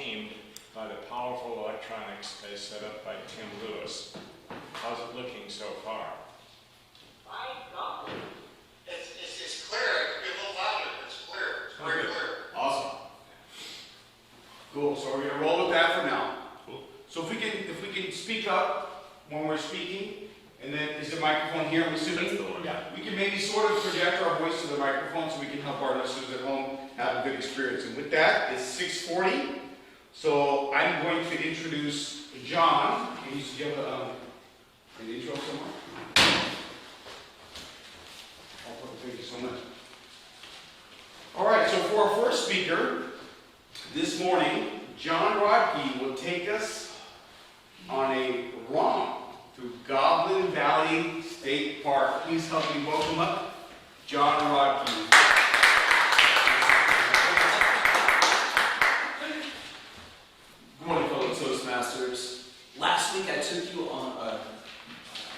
tamed by the powerful electronics they set up by Tim Lewis. How's it looking so far? My God. It's clear. It could be a little louder. It's clear. It's very clear. Awesome. Cool. So we're gonna roll with that for now. Cool. So if we can speak up when we're speaking, and then is the microphone here? I'm assuming. That's the one. Yeah. We can maybe sort of project our voice to the microphone so we can help our listeners at home have a good experience. And with that, it's 6:40. So I'm going to introduce John. Can you give an intro somewhere? Thank you so much. All right, so for our first speaker this morning, JohnR will take us on a romp through Goblin Valley State Park. Please help me welcome up JohnR. Good morning, fellow Toastmasters. Last week I took you on an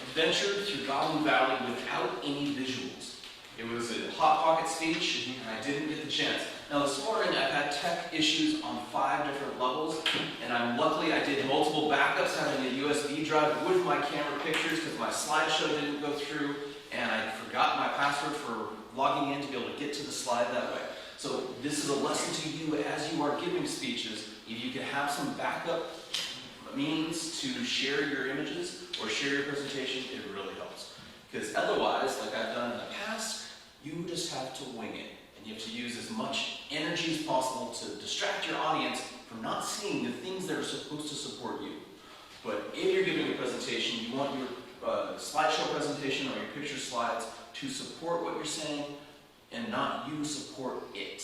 adventure through Goblin Valley without any visuals. It was a hot pocket speech, and I didn't get the chance. Now this morning I've had tech issues on 5 different levels, and luckily I did multiple backups, having a USB drive with my camera pictures because my slideshow didn't go through, and I forgot my password for logging in to be able to get to the slide that way. So this is a lesson to you as you are giving speeches. If you can have some backup means to share your images or share your presentation, it really helps. Because otherwise, like I've done in the past, you just have to wing it. And you have to use as much energy as possible to distract your audience from not seeing the things that are supposed to support you. But if you're giving a presentation, you want your slideshow presentation or your picture slides to support what you're saying and not you support it.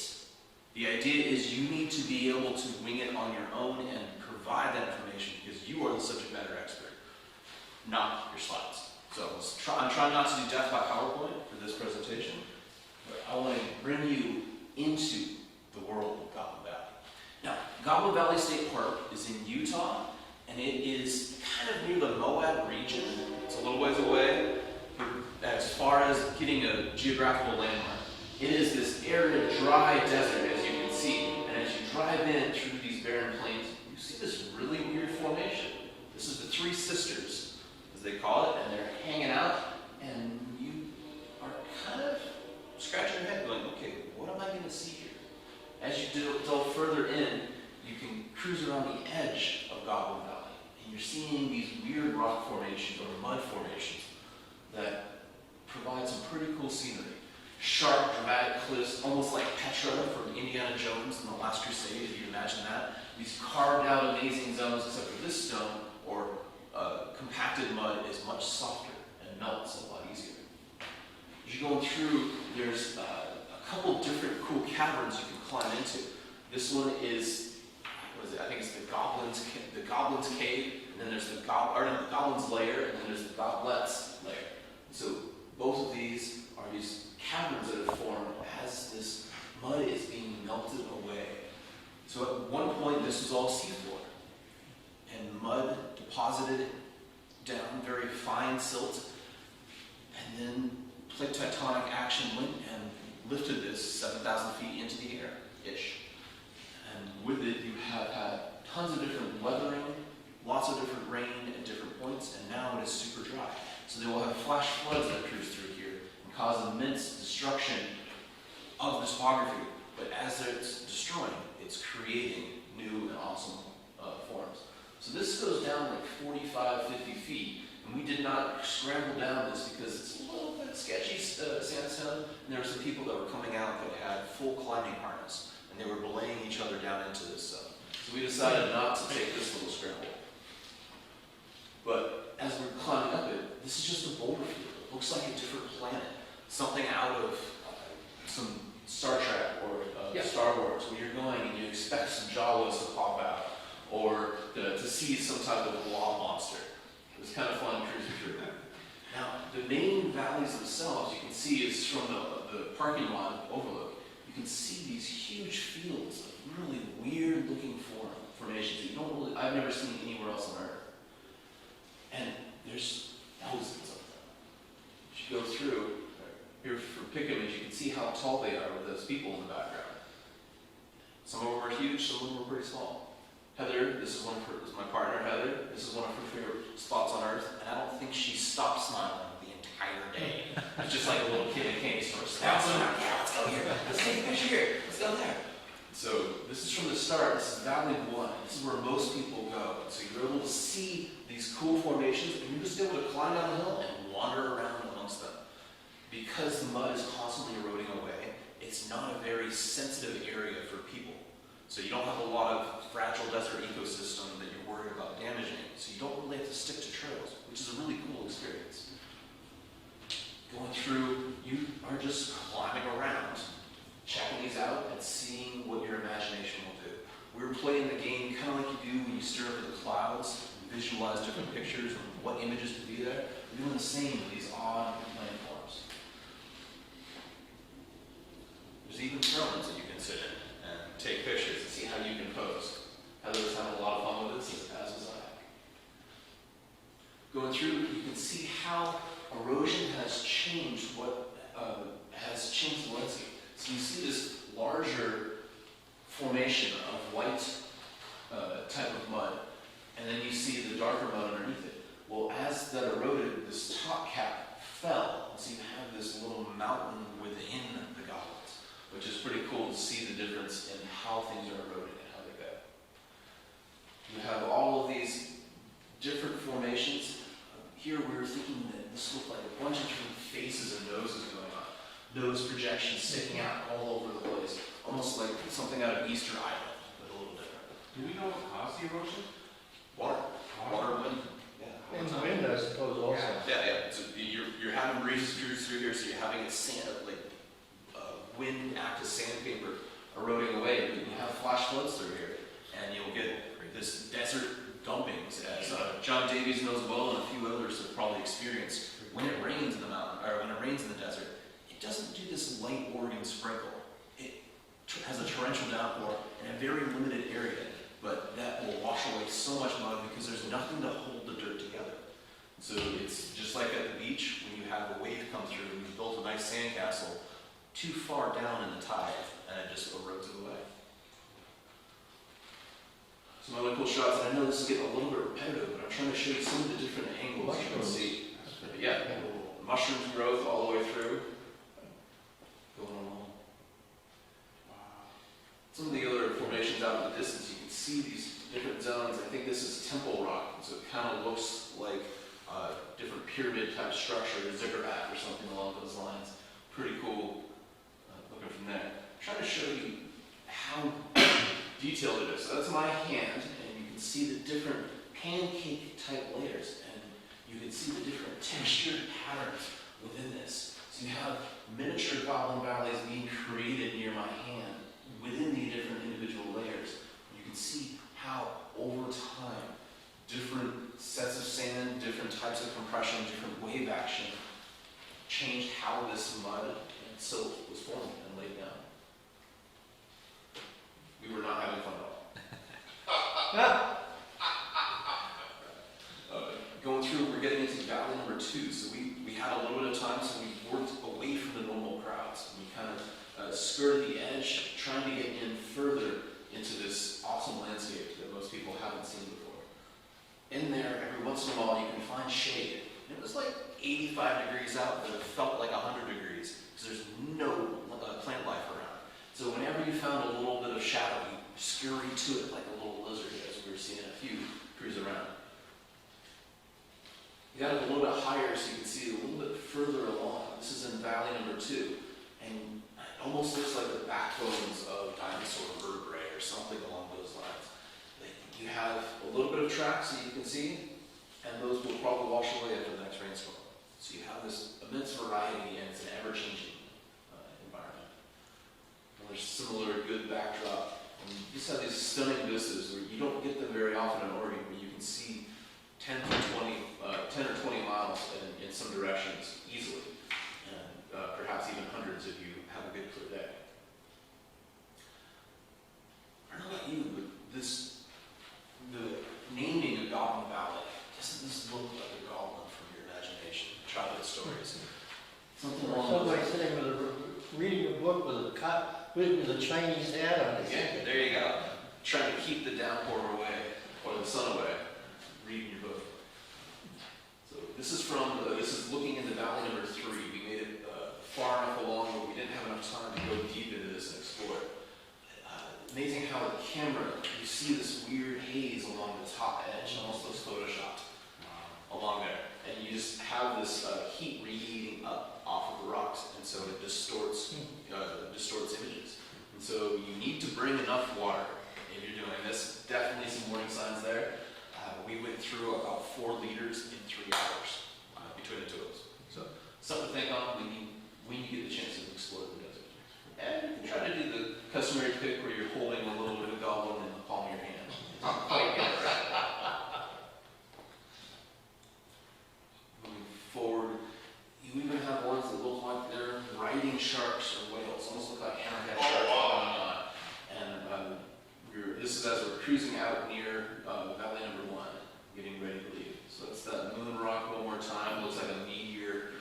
The idea is you need to be able to wing it on your own and provide that information because you are the subject matter expert, not your slides. So I'm trying not to do death by PowerPoint for this presentation, but I want to bring you into the world of Goblin Valley. Now, Goblin Valley State Park is in Utah, and it is kind of near the Moab region. It's a little ways away as far as getting a geographical landmark. It is this arid, dry desert, as you can see, and as you drive in through these barren plains, you see this really weird formation. This is the Three Sisters, as they call it, and they're hanging out, and you are kind of scratching your head going, okay, what am I going to see here? As you delve further in, you can cruise around the edge of Goblin Valley, and you're seeing these weird rock formations or mud formations that provide some pretty cool scenery. Sharp, dramatic cliffs, almost like Petra from Indiana Jones in The Last Crusade, if you imagine that. These carved out amazing zones, except for this stone, or compacted mud, is much softer and melts a lot easier. As you're going through, there's a couple different cool caverns you can climb into. This one is, what is it? I think it's the Goblin's Cave, and then there's the Goblin's Lair, and then there's the Goblet's Lair. So both of these are these caverns that have formed as this mud is being melted away. So at one point, this was all seafloor, and mud deposited down very fine silt, and then plate tectonic action went and lifted this 7,000 feet into the air-ish. And with it, you have had tons of different weathering, lots of different rain at different points, and now it is super dry. So they will have flash floods that cruise through here and cause immense destruction of the topography. But as it's destroying, it's creating new and awesome forms. So this goes down like 45, 50 feet, and we did not scramble down this because it's a little bit sketchy sandstone, and there were some people that were coming out that had full climbing harness, and they were belaying each other down into this zone. So we decided not to take this little scramble. But as we're climbing up it, this is just a boulder field. It looks like a different planet. Something out of some Star Trek or Star Wars, when you're going and you expect some Jawas to pop out, or to see some type of blob monster. It was kind of fun cruising through that. Now, the main valleys themselves, you can see is from the parking lot overlook. You can see these huge fields of really weird looking formations that you don't really, I've never seen anywhere else on Earth. And there's thousands of them. As you go through, here for pick image, you can see how tall they are with those people in the background. Some of them are huge, some of them are pretty small. Heather, this is my partner Heather, this is one of her favorite spots on earth, and I don't think she stopped smiling the entire day. It's just like a little kid in a candy store. Let's go here, let's take a picture here, let's go there. So this is from the start, this is Valley 1, this is where most people go. So you're able to see these cool formations, and you're just able to climb down the hill and wander around amongst them. Because the mud is constantly eroding away, it's not a very sensitive area for people. So you don't have a lot of fragile desert ecosystem that you're worried about damaging. So you don't really have to stick to trails, which is a really cool experience. Going through, you are just climbing around, checking these out and seeing what your imagination will do. We're playing the game kind of like you do when you stare into the clouds, and visualize different pictures and what images could be there. We're doing the same with these odd landforms. There's even thrones that you can sit in and take pictures and see how you can pose. Heather was having a lot of fun with this, as was I. Going through, you can see how erosion has changed the landscape. So you see this larger formation of white type of mud, and then you see the darker mud underneath it. Well, as that eroded, this top cap fell, so you have this little mountain within the goblets, which is pretty cool to see the difference in how things are eroding and how they go. You have all of these different formations. Here we were thinking that this looked like a bunch of different faces and noses going on. Nose projections sticking out all over the place. Almost like something out of Easter Island, but a little different. Do we know what caused the erosion? Water. Water, wind. Yeah. And wind, I suppose, also. Yeah. So you're having breezes cruise through here, so you're having it wind act as sandpaper eroding away. But you have flash floods through here, and you'll get this desert dumpings, as John Davies knows well, and a few others have probably experienced. When it rains in the mountain, or when it rains in the desert, it doesn't do this light Oregon sprinkle. It has a torrential downpour in a very limited area, but that will wash away so much mud because there's nothing to hold the dirt together. So it's just like at the beach when you have a wave come through and you've built a nice sandcastle too far down in the tide, and it just erodes it away. Some other cool shots, and I know this is getting a little bit repetitive, but I'm trying to show you some of the different angles you can see. Yeah, mushrooms growth all the way through. Going along. Some of the other formations out in the distance, you can see these different zones. I think this is temple rock, so it kind of looks like a different pyramid type structure, a ziggurat or something along those lines. Pretty cool looking from there. I'm trying to show you how detailed it is. So that's my hand, and you can see the different pancake type layers, and you can see the different textured patterns within this. So you have miniature goblin valleys being created near my hand within the different individual layers. You can see how over time different sets of sand, different types of compression, different wave action changed how this mud and silt was formed and laid down. We were not having fun at all. Going through, we're getting into valley number 2, so we had a little bit of time, so we worked away from the normal crowds. We kind of skirted the edge, trying to get in further into this awesome landscape that most people haven't seen before. In there, every once in a while, you can find shade. And it was like 85 degrees out, but it felt like 100 degrees, because there's no plant life around. So whenever you found a little bit of shadow, you scurry to it like a little lizard, as we were seeing a few cruise around. You got it a little bit higher so you can see it a little bit further along. This is in valley number 2, and it almost looks like the backbones of dinosaur vertebrae or something along those lines. You have a little bit of tracks that you can see, and those will probably wash away after the next rainstorm. So you have this immense variety, and it's an ever-changing environment. Another similar good backdrop. And you just have these stunning vistas where you don't get them very often in Oregon, where you can see 10 or 20 miles in some directions easily, and perhaps even hundreds if you have a good clear day. I don't know about you, but the naming of Goblin Valley, doesn't this look like a goblin from your imagination? Childhood stories. Something along those Somebody lines. sitting with reading a book with a Chinese hat on it. Yeah, there you go. trying to keep the downpour away, or the sun away, reading your book. So this is looking into Valley number 3. We made it far enough along, but we didn't have enough time to go deep into this and explore it. Amazing how the camera, you see this weird haze along the top edge, almost looks photoshopped along there. And you just have this heat radiating up off of the rocks, and so it distorts images. And so you need to bring enough water if you're doing this. Definitely some warning signs there. We went through about 4 liters in 3 hours between the two of us. So something to think on when you get the chance to explore the desert. And try to do the customary pick where you're holding a little bit of goblin in the palm of your hand. Moving forward, you even have ones that look like they're riding sharks or whales, almost look like hammerhead sharks going on. And this is as we're cruising out near Valley number 1, getting ready to leave. So it's that moon rock one more time. Looks like a meteor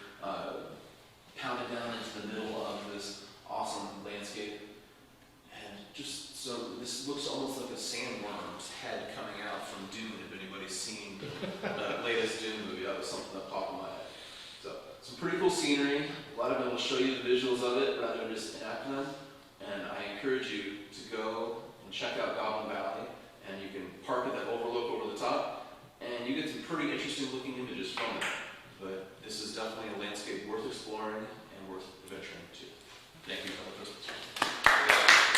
pounded down into the middle of this awesome landscape. And just so this looks almost like a sandworm's head coming out from Dune. If anybody's seen the latest Dune movie, that was something that popped in my head. So some pretty cool scenery. A lot of it will show you the visuals of it rather than just enact them. And I encourage you to go and check out Goblin Valley. And you can park at that overlook over the top, and you get some pretty interesting looking images from it. But this is definitely a landscape worth exploring and worth adventuring to. Thank you for the Christmas.